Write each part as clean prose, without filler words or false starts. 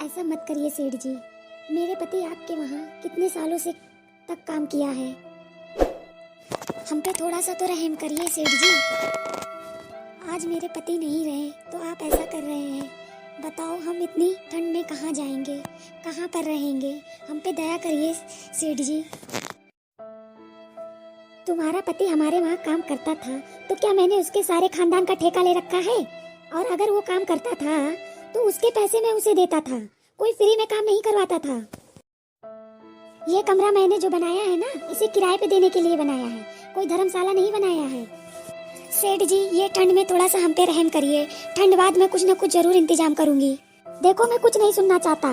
ऐसा मत करिए सेठ जी। मेरे पति आपके वहाँ कितने सालों से तक काम किया है, हम पे थोड़ा सा तो रहम करिए सेठ जी। आज मेरे पति नहीं रहे तो आप ऐसा कर रहे हैं। बताओ हम इतनी ठंड में कहाँ जाएंगे, कहाँ पर रहेंगे। हम पे दया करिए सेठ जी। तुम्हारा पति हमारे वहाँ काम करता था तो क्या मैंने उसके सारे खानदान का ठेका ले रखा है? और अगर वो काम करता था तो उसके पैसे मैं उसे देता था, कोई फ्री में काम नहीं करवाता था। ये कमरा मैंने जो बनाया है ना, इसे किराए पे देने के लिए बनाया है, कोई धर्मशाला नहीं बनाया है। सेठ जी ये ठंड में थोड़ा सा हम पे रहम करिए। ठंड बाद में कुछ न कुछ जरूर इंतजाम करूंगी। देखो मैं कुछ नहीं सुनना चाहता।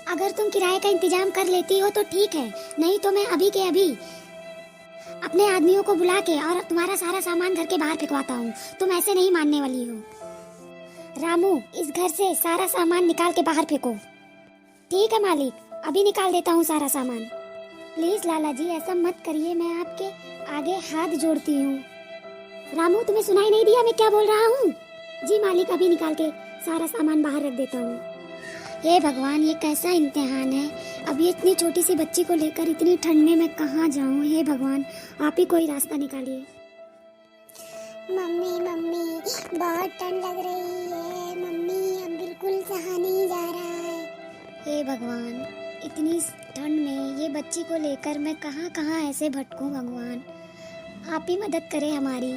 अगर तुम किराए का इंतजाम कर लेती हो तो ठीक है, नहीं तो मैं अभी के अभी अपने आदमियों को बुला के और तुम्हारा सारा सामान घर के बाहर फेंकवाता हूँ। तुम ऐसे नहीं मानने वाली हो। रामू इस घर से सारा सामान निकाल के बाहर फेंको। ठीक है मालिक, अभी निकाल देता हूँ सारा सामान। प्लीज लाला जी ऐसा मत करिए, मैं आपके आगे हाथ जोड़ती हूँ। रामू तुम्हें सुनाई नहीं दिया मैं क्या बोल रहा हूँ? जी मालिक, अभी निकाल के सारा सामान बाहर रख देता हूँ। हे भगवान ये कैसा इम्तिहान है। अब ये इतनी छोटी सी बच्ची को लेकर इतनी ठंड में मैं कहाँ जाऊँ? हे भगवान आप ही कोई रास्ता निकालिए। मम्मी मम्मी बहुत ठंड लग रही है मम्मी, अब बिल्कुल सहा नहीं जा रहा है। हे भगवान इतनी ठंड में ये बच्ची को लेकर मैं कहाँ कहाँ ऐसे भटकूं। भगवान आप ही मदद करें हमारी।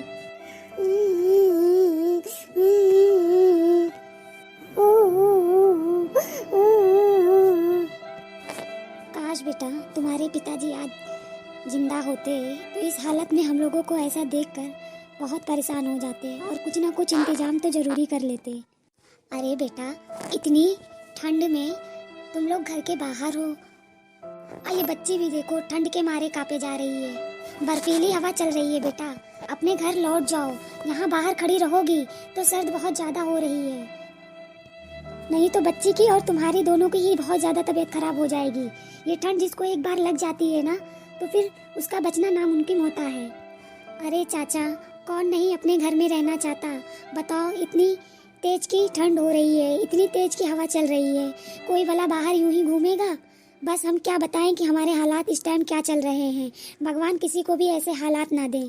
काश बेटा तुम्हारे पिताजी आज जिंदा होते तो इस हालत में हम लोगों को ऐसा देखकर बहुत परेशान हो जाते और कुछ ना कुछ इंतजाम तो जरूरी कर लेते। अरे बेटा इतनी ठंड में तुम लोग घर के बाहर हो, ये बच्ची भी देखो ठंड के मारे कांपे जा रही है। बर्फीली हवा चल रही है बेटा, अपने घर लौट जाओ। यहाँ बाहर खड़ी रहोगी तो सर्द बहुत ज्यादा हो रही है, नहीं तो बच्ची की और तुम्हारी दोनों की ही बहुत ज्यादा तबीयत खराब हो जाएगी। ये ठंड जिसको एक बार लग जाती है ना तो फिर उसका बचना नामुमकिन होता है। अरे चाचा कौन नहीं अपने घर में रहना चाहता। बताओ इतनी तेज की ठंड हो रही है, इतनी तेज की हवा चल रही है, कोई वाला बाहर यूं ही घूमेगा? बस हम क्या बताएं कि हमारे हालात इस टाइम क्या चल रहे हैं। भगवान किसी को भी ऐसे हालात ना दे।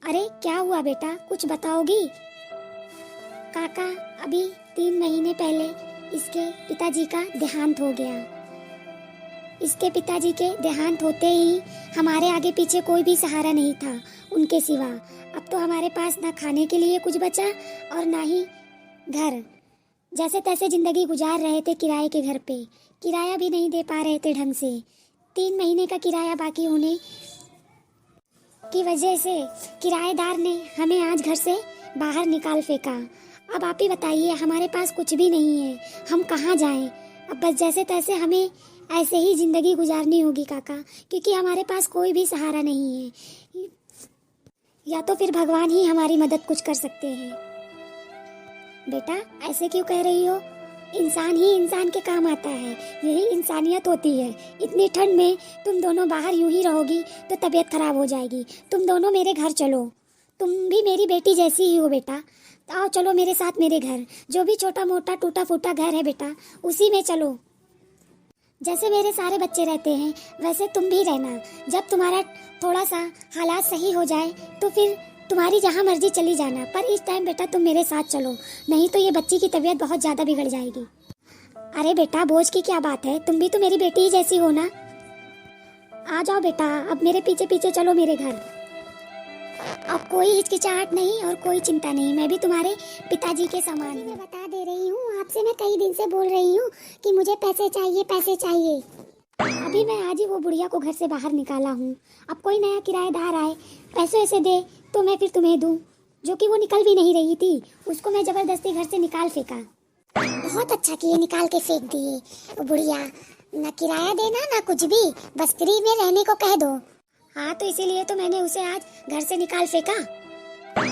अरे क्या हुआ बेटा कुछ बताओगी? काका अभी 3 महीने पहले इसके पिताजी का देहांत हो गया। इसके पिताजी के देहांत होते ही हमारे आगे पीछे कोई भी सहारा नहीं था उनके सिवा। अब तो हमारे पास ना खाने के लिए कुछ बचा और ना ही घर। जैसे तैसे जिंदगी गुजार रहे थे किराए के घर पे, किराया भी नहीं दे पा रहे थे ढंग से। 3 महीने का किराया बाकी होने की वजह से किराएदार ने हमें आज घर से बाहर निकाल फेंका। अब आप ही बताइए हमारे पास कुछ भी नहीं है, हम कहाँ जाएं? अब बस जैसे तैसे हमें ऐसे ही जिंदगी गुजारनी होगी काका, क्योंकि हमारे पास कोई भी सहारा नहीं है। या तो फिर भगवान ही हमारी मदद कुछ कर सकते हैं। बेटा ऐसे क्यों कह रही हो? इंसान ही इंसान के काम आता है, यही इंसानियत होती है। इतनी ठंड में तुम दोनों बाहर यूं ही रहोगी तो तबीयत खराब हो जाएगी। तुम दोनों मेरे घर चलो, तुम भी मेरी बेटी जैसी ही हो बेटा। आओ चलो मेरे साथ मेरे घर, जो भी छोटा मोटा टूटा फूटा घर है बेटा उसी में चलो। जैसे मेरे सारे बच्चे रहते हैं वैसे तुम भी रहना। जब तुम्हारा थोड़ा सा हालात सही हो जाए तो फिर तुम्हारी जहाँ मर्जी चली जाना, पर इस टाइम बेटा तुम मेरे साथ चलो, नहीं तो ये बच्ची की तबीयत बहुत ज्यादा बिगड़ जाएगी। अरे बेटा बोझ की क्या बात है, तुम भी तो मेरी बेटी ही जैसी हो ना। आ जाओ बेटा अब मेरे पीछे पीछे चलो मेरे घर। अब कोई हिचकिचाहट नहीं और कोई चिंता नहीं, मैं भी तुम्हारे पिताजी के समान हूँ। मैं बता दे रही हूँ आपसे, मैं कई दिन से बोल रही हूँ कि मुझे पैसे चाहिए पैसे चाहिए। अभी मैं आज ही वो बुढ़िया को घर से बाहर निकाला हूँ। अब कोई नया किराएदार आए पैसे ऐसे दे तो मैं फिर तुम्हें दूँ, जो कि वो निकल भी नहीं रही थी, उसको मैं जबरदस्ती घर से निकाल फेंका। बहुत अच्छा किए, निकाल के फेंक दिए। वो बुढ़िया ना किराया देना ना कुछ भी, बस फ्री में रहने को कह दो। हाँ तो इसीलिए तो मैंने उसे आज घर से निकाल फेंका।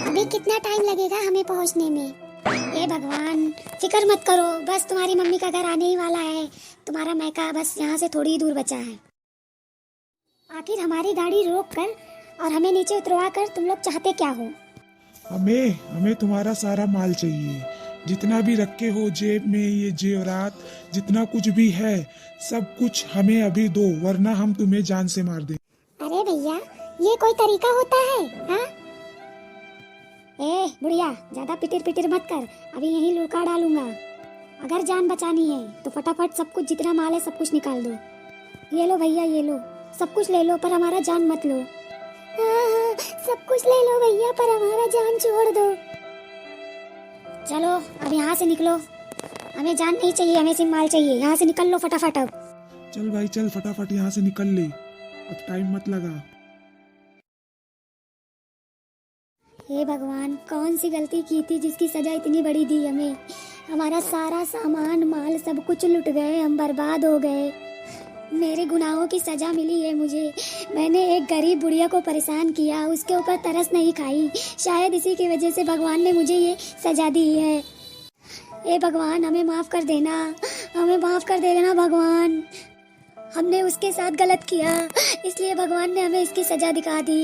अभी कितना टाइम लगेगा हमें पहुँचने में? हे भगवान फिक्र मत करो, बस तुम्हारी मम्मी का घर आने ही वाला है। तुम्हारा मैका बस यहाँ से थोड़ी ही दूर बचा है। आखिर हमारी गाड़ी रोक कर और हमें नीचे उतरवा कर तुम लोग चाहते क्या हो? हमें हमें तुम्हारा सारा माल चाहिए। जितना भी रखे हो जेब में ये जेवरात, जितना कुछ भी है, सब कुछ हमें अभी दो, वरना हम तुम्हें जान से मार दें। अरे भैया, ये कोई तरीका होता है? हाँ, ए बुढ़िया, ज्यादा पिटिर पिटिर मत कर, अभी यहीं लुढ़का डालूंगा। अगर जान बचानी है तो फटाफट सब कुछ, जितना माल है सब कुछ निकाल दो। ये लो भैया, ये लो, सब कुछ ले लो, पर हमारा जान मत लो। हाँ हाँ, सब कुछ ले लो भैया, पर हमारा जान छोड़ दो। चलो अब यहाँ से निकलो, हमें जान नहीं चाहिए, हमें सिर्फ माल चाहिए। यहाँ से निकल लो फटाफट अब। चल भाई चल, फटाफट यहाँ से निकल ले, अब टाइम मत लगा। हे भगवान, कौन सी गलती की थी जिसकी सजा इतनी बड़ी दी हमें। हमारा सारा सामान माल सब कुछ लुट गए, हम बर्बाद हो गए। मेरे गुनाहों की सजा मिली है मुझे। मैंने एक गरीब बुढ़िया को परेशान किया, उसके ऊपर तरस नहीं खाई, शायद इसी की वजह से भगवान ने मुझे ये सजा दी है। हे भगवान, हमें माफ कर देना, हमें माफ कर देना भगवान। हमने उसके साथ गलत किया, इसलिए भगवान ने हमें इसकी सजा दिखा दी।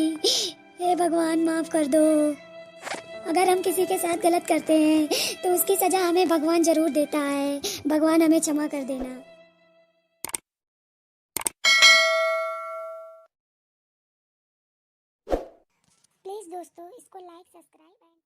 हे भगवान, माफ कर दो। अगर हम किसी के साथ गलत करते हैं तो उसकी सजा हमें भगवान जरूर देता है। भगवान, हमें क्षमा कर देना। प्लीज दोस्तों, इसको लाइक, सब्सक्राइब एंड